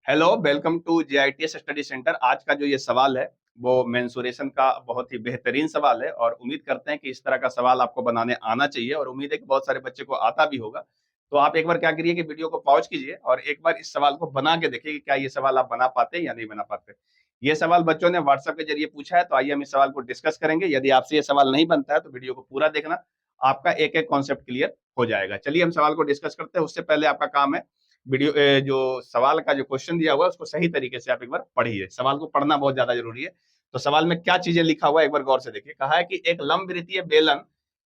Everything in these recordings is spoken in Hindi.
Hello, welcome to JITS study centre. आज का जो ये सवाल है वो मेंसुरेशन का बहुत ही बेहतरीन सवाल है और उम्मीद करते हैं कि इस तरह का सवाल आपको बनाने आना चाहिए और उम्मीद है कि बहुत सारे बच्चे को आता भी होगा। तो आप एक बार क्या करिए कि वीडियो को पॉज कीजिए और एक बार इस सवाल को बना के देखिए कि क्या ये सवाल आप बना पाते हैं या नहीं बना पाते। ये सवाल बच्चों ने व्हाट्सएप के जरिए पूछा है, तो आइए हम इस सवाल को डिस्कस करेंगे। यदि आपसे ये सवाल नहीं बनता है तो वीडियो को पूरा देखना, आपका एक एक कॉन्सेप्ट क्लियर हो जाएगा। चलिए हम सवाल को डिस्कस करते हैं। उससे पहले आपका काम है वीडियो जो सवाल का जो क्वेश्चन दिया हुआ है उसको सही तरीके से आप एक बार पढ़िए। सवाल को पढ़ना बहुत ज्यादा जरूरी है। तो सवाल में क्या चीजें लिखा हुआ है एक बार गौर से देखिए। कहा है कि एक लंबवृत्तीय बेलन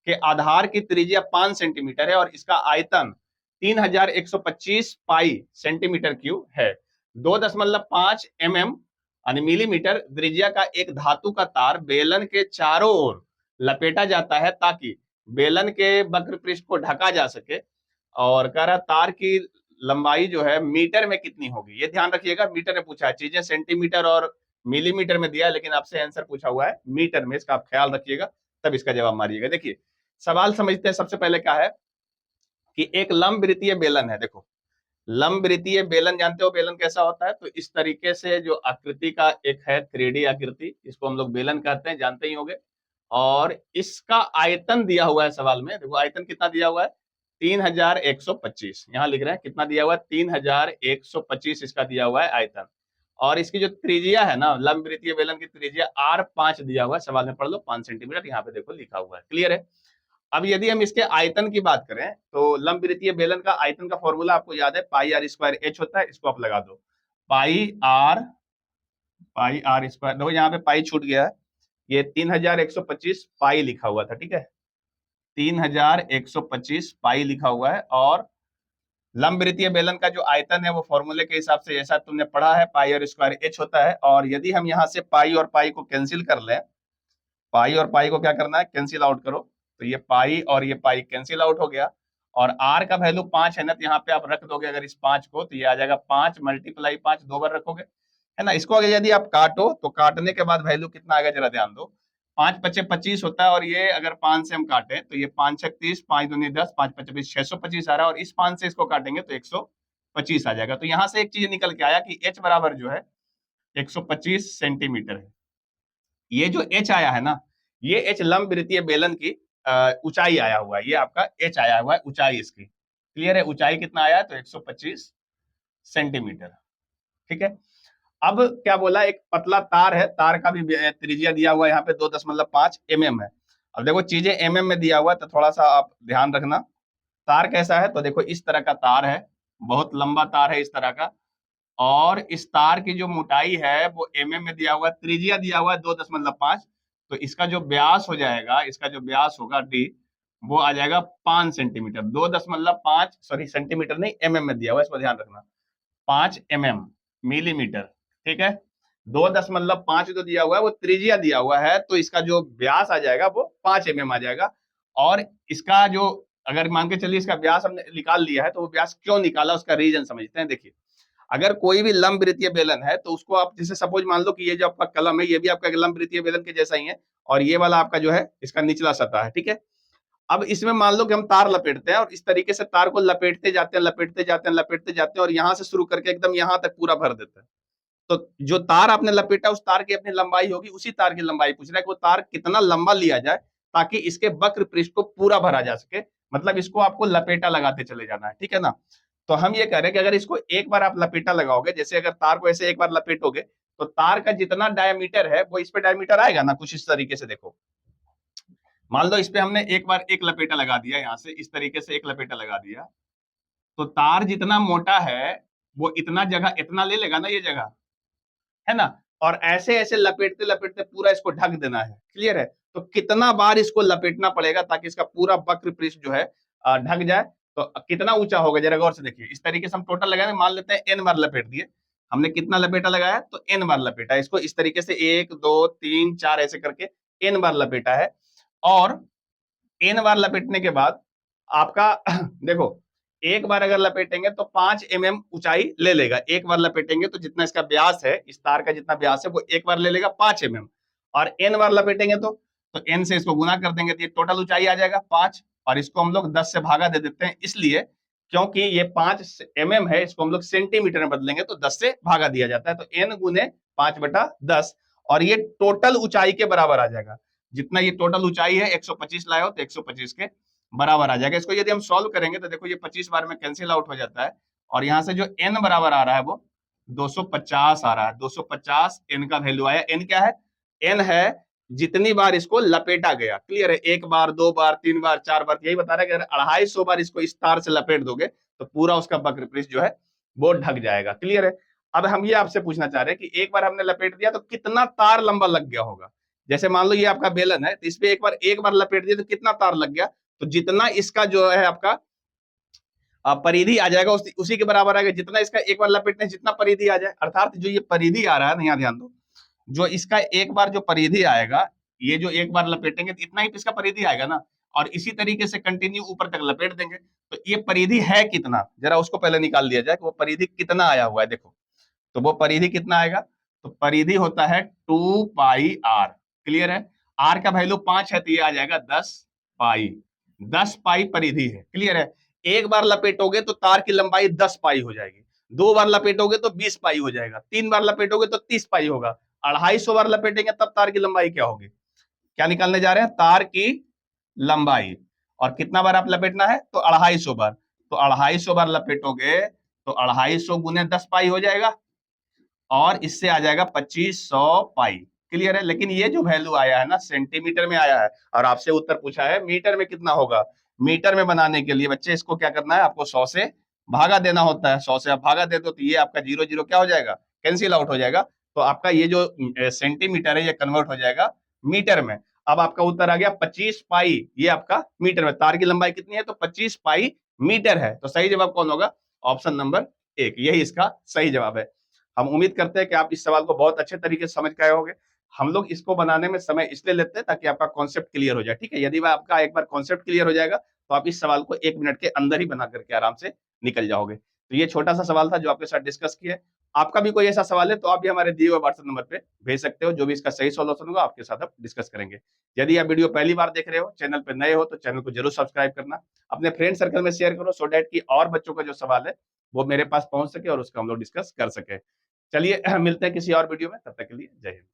के आधार की त्रिज्या 5 सेंटीमीटर है और इसका आयतन 3125 पाई सेंटीमीटर क्यूब है। 2.5 mm यानी मिलीमीटर त्रिज्या का एक धातु का तार बेलन के चारों ओर लपेटा जाता है ताकि बेलन के वक्र पृष्ठ को ढका जा सके। और कह रहा तार की लंबाई जो है मीटर में कितनी होगी। ये ध्यान रखिएगा, मीटर में पूछा है, चीजें सेंटीमीटर और मिलीमीटर में दिया है लेकिन आपसे आंसर पूछा हुआ है मीटर में। इसका आप ख्याल रखिएगा, तब इसका जवाब मारिएगा। देखिए सवाल समझते हैं। सबसे पहले क्या है कि एक लंबवृत्तीय बेलन है। देखो लंबवृत्तीय बेलन जानते हो बेलन कैसा होता है। तो इस तरीके से जो आकृति का एक है 3D आकृति, इसको हम लोग बेलन कहते हैं, जानते ही होंगे। और इसका आयतन दिया हुआ है सवाल में। देखो आयतन कितना दिया हुआ है, 3125। यहाँ लिख रहे हैं कितना दिया हुआ है, 3125 इसका दिया हुआ है आयतन। और इसकी जो त्रिज्या है ना, लंबवृत्तीय बेलन की त्रिज्या R5 दिया हुआ है, सवाल में पढ़ लो 5 सेंटीमीटर। यहाँ पे देखो लिखा हुआ है, क्लियर है। अब यदि हम इसके आयतन की बात करें तो लंबवृत्तीय बेलन का आयतन का फॉर्मूला आपको याद है, पाई आर स्क्वायर एच होता है। इसको आप लगा दो, पाई आर स्क्वायर। देखो यहाँ पे पाई छूट गया है, ये 3125 पाई लिखा हुआ था, ठीक है। 3125 पाई लिखा हुआ है। और लंबवृत्तीय बेलन का जो आयतन है वो फॉर्मूले के हिसाब से जैसा तुमने पढ़ा है पाई और स्क्वायर एच होता है। और यदि हम यहाँ से पाई और पाई को कैंसिल कर लें, पाई और पाई को क्या करना है, कैंसिल आउट करो। तो ये पाई और ये पाई कैंसिल आउट हो गया। और आर का वैल्यू 5 है ना, तो यहाँ पे आप रख दोगे अगर इस 5 को, तो ये आ जाएगा 5 × 5, 2 बार रखोगे, है ना। इसको अगर यदि आप काटो तो काटने के बाद वैल्यू कितना आएगा जरा ध्यान दो। 5 × 5 = 25 होता है। और ये अगर 5 से हम काटें तो ये 5 × 6 = 30, 5 × 2 = 10, 5 × 5 = 20, 625 आ रहा है। और इस 5 से इसको काटेंगे तो 125 आ जाएगा। तो यहाँ से एक चीज निकल के आया कि एच बराबर जो है 125 सेंटीमीटर है। ये जो एच आया है ना, ये एच लंबवृत्तीय बेलन की ऊंचाई आया हुआ है। ये आपका एच आया हुआ है ऊंचाई इसकी, क्लियर है। ऊंचाई कितना आया है तो 125 सेंटीमीटर, ठीक है। अब क्या बोला, एक पतला तार है, तार का भी त्रिज्या दिया हुआ है यहाँ पे 2.5 mm है। अब देखो चीजें mm में दिया हुआ है तो थोड़ा सा आप ध्यान रखना। तार कैसा है तो देखो इस तरह का तार है, बहुत लंबा तार है इस तरह का। और इस तार की जो मोटाई है वो mm में दिया हुआ है, त्रिज्या दिया हुआ है 2.5। तो इसका जो व्यास हो जाएगा, इसका जो व्यास होगा d, वो आ जाएगा 5 सेंटीमीटर। 2.5 सॉरी सेंटीमीटर नहीं, mm में दिया हुआ है, इसको ध्यान रखना। 5 mm मिलीमीटर, ठीक है। 2.5 जो दिया हुआ है वो त्रिज्या दिया हुआ है, तो इसका जो व्यास आ जाएगा वो 5 mm आ जाएगा। और इसका जो अगर मान के चलिए इसका व्यास हमने निकाल लिया है, तो वो व्यास क्यों निकाला उसका रीजन समझते हैं। देखिए अगर कोई भी लंबवृत्तीय बेलन है तो उसको आप जैसे सपोज मान लो कि ये जो आपका कलम है ये भी आपका लंबवृत्तीय बेलन के जैसा ही है, और ये वाला आपका जो है इसका निचला सतह है, ठीक है। अब इसमें मान लो कि हम तार लपेटते हैं और इस तरीके से तार को लपेटते जाते हैं, लपेटते जाते हैं, लपेटते जाते हैं, और यहाँ से शुरू करके एकदम यहाँ तक पूरा भर देते हैं। तो जो तार आपने लपेटा उस तार की अपनी लंबाई होगी, उसी तार की लंबाई पूछ रहा है कि वो तार कितना लंबा लिया जाए ताकि इसके वक्र पृष्ठ को पूरा भरा जा सके। मतलब इसको आपको लपेटा लगाते चले जाना है, ठीक है ना। तो हम ये कह रहे हैं कि अगर इसको एक बार आप लपेटा लगाओगे, जैसे अगर तार को ऐसे एक बार लपेटोगे तो तार का जितना डायमीटर है वो इस पे डायमीटर आएगा ना, कुछ इस तरीके से। देखो मान लो इस पे हमने एक बार एक लपेटा लगा दिया, यहाँ से इस तरीके से एक लपेटा लगा दिया, तो तार जितना मोटा है वो इतना जगह इतना ले लेगा ना, ये जगह, है ना। और ऐसे ऐसे लपेटते लपेटते पूरा इसको ढक देना है, क्लियर है। तो कितना बार इसको लपेटना पड़ेगा ताकि इसका पूरा वक्र पृष्ठ जो है ढक जाए। तो कितना ऊंचा होगा जरा गौर से देखिए। इस तरीके से हम टोटल लगाएंगे, मान लेते हैं n बार लपेट दिए हमने। कितना लपेटा लगाया तो n बार लपेटा इसको। इस तरीके से 1 2 3 4 ऐसे करके n बार लपेटा है। और n बार लपेटने के बाद आपका देखो एक बार अगर लपेटेंगे तो 5 mm ऊंचाई ले लेगा। एक बार लपेटेंगे तो जितना इसका व्यास है, इस तार का जितना व्यास है वो एक बार ले लेगा 5 mm। और n बार लपेटेंगे तो n से इसको गुना कर देंगे तो ये टोटल ऊंचाई आ जाएगा 5। और इसको हम लोग 10 से भागा दे देते हैं, इसलिए क्योंकि ये 5 mm है, इसको हम लोग सेंटीमीटर में बदलेंगे तो 10 से भागा दिया जाता है, तो n गुने 5/10, और ये टोटल ऊंचाई के बराबर आ जाएगा। जितना ये टोटल ऊंचाई है 125 लाए हो तो 125 के बराबर आ जाएगा। इसको यदि हम सॉल्व करेंगे तो देखो ये 25 बार में कैंसिल आउट हो जाता है, और यहाँ से जो n बराबर आ रहा है वो 250 आ रहा है। 250 n का वैल्यू आया। n क्या है? n है जितनी बार इसको लपेटा गया। क्लियर है? 1 बार, 2 बार, 3 बार, 4 बार, यही बता रहा है कि अगर 250 बार इसको इस तार से लपेट दोगे तो पूरा उसका वक्र पृष्ठ जो है वो ढक जाएगा। क्लियर है? अब हम ये आपसे पूछना चाह रहे हैं कि एक बार हमने लपेट दिया तो कितना तार लंबा लग गया होगा। जैसे मान लो ये आपका बेलन है, तो इस पे एक बार लपेट दिया तो कितना तार लग गया, तो जितना इसका जो है आपका परिधि आ जाएगा उसी के बराबर आएगा जितना इसका एक बार लपेटने जितना परिधि आ जाए। अर्थात जो ये परिधि आ रहा है ना, यहाँ ध्यान दो, जो इसका एक बार जो परिधि आएगा, ये जो एक बार लपेटेंगे तो इतना ही इसका परिधि आएगा ना, और इसी तरीके से कंटिन्यू ऊपर तक लपेट देंगे तो ये परिधि है कितना, जरा उसको पहले निकाल दिया जाए कि वो परिधि कितना आया हुआ है। देखो तो वो परिधि कितना आएगा, तो परिधि होता है 2πr। क्लियर है? r का वैल्यू 5 है तो ये आ जाएगा 10π। 10π परिधि है। क्लियर है? एक बार लपेटोगे तो तार की लंबाई 10π हो जाएगी, 2 बार लपेटोगे तो 20π हो जाएगा, 3 बार लपेटोगे तो 30π होगा, 250 बार लपेटेंगे तब तार की लंबाई क्या होगी। क्या निकालने जा रहे हैं? तार की लंबाई। और कितना बार आप लपेटना है, तो 250 बार। तो 250 बार लपेटोगे तो 250 गुने 10π हो जाएगा, और इससे आ जाएगा 2500π। क्लियर है? लेकिन ये जो वैल्यू आया है ना, सेंटीमीटर में आया है, और आपसे उत्तर पूछा है मीटर में कितना होगा। मीटर में बनाने के लिए बच्चे इसको क्या करना है, आपको 100 से भागा देना होता है। 100 से आप भागा दे दो तो ये आपका 0 0 क्या हो जाएगा, कैंसिल आउट हो जाएगा। तो आपका ये जो सेंटीमीटर है ये कन्वर्ट हो जाएगा मीटर में। अब आपका उत्तर आ गया 25π, ये आपका मीटर में। तार की लंबाई कितनी है, तो 25π मीटर है। तो सही जवाब कौन होगा, ऑप्शन नंबर 1, यही इसका सही जवाब है। हम उम्मीद करते हैं कि आप इस सवाल को बहुत अच्छे तरीके से समझ के आए होंगे। हम लोग इसको बनाने में समय इसलिए लेते हैं ताकि आपका कॉन्सेप्ट क्लियर हो जाए। ठीक है? यदि आपका एक बार कॉन्सेप्ट क्लियर हो जाएगा तो आप इस सवाल को 1 मिनट के अंदर ही बना करके आराम से निकल जाओगे। तो ये छोटा सा सवाल था जो आपके साथ डिस्कस किया। आपका भी कोई ऐसा सवाल है तो आप भी हमारे दिए हुए व्हाट्सएप नंबर पे भेज सकते हो, जो भी इसका सही सॉल्यूशन होगा आपके साथ आप डिस्कस करेंगे। यदि आप वीडियो पहली बार देख रहे हो, चैनल पे नए हो, तो चैनल को जरूर सब्सक्राइब करना, अपने फ्रेंड सर्कल में शेयर करो, सो डैट की और बच्चों का जो सवाल है वो मेरे पास पहुंच सके और उसका हम लोग डिस्कस कर सके। चलिए मिलते हैं किसी और वीडियो में, तब तक के लिए जय हिंद।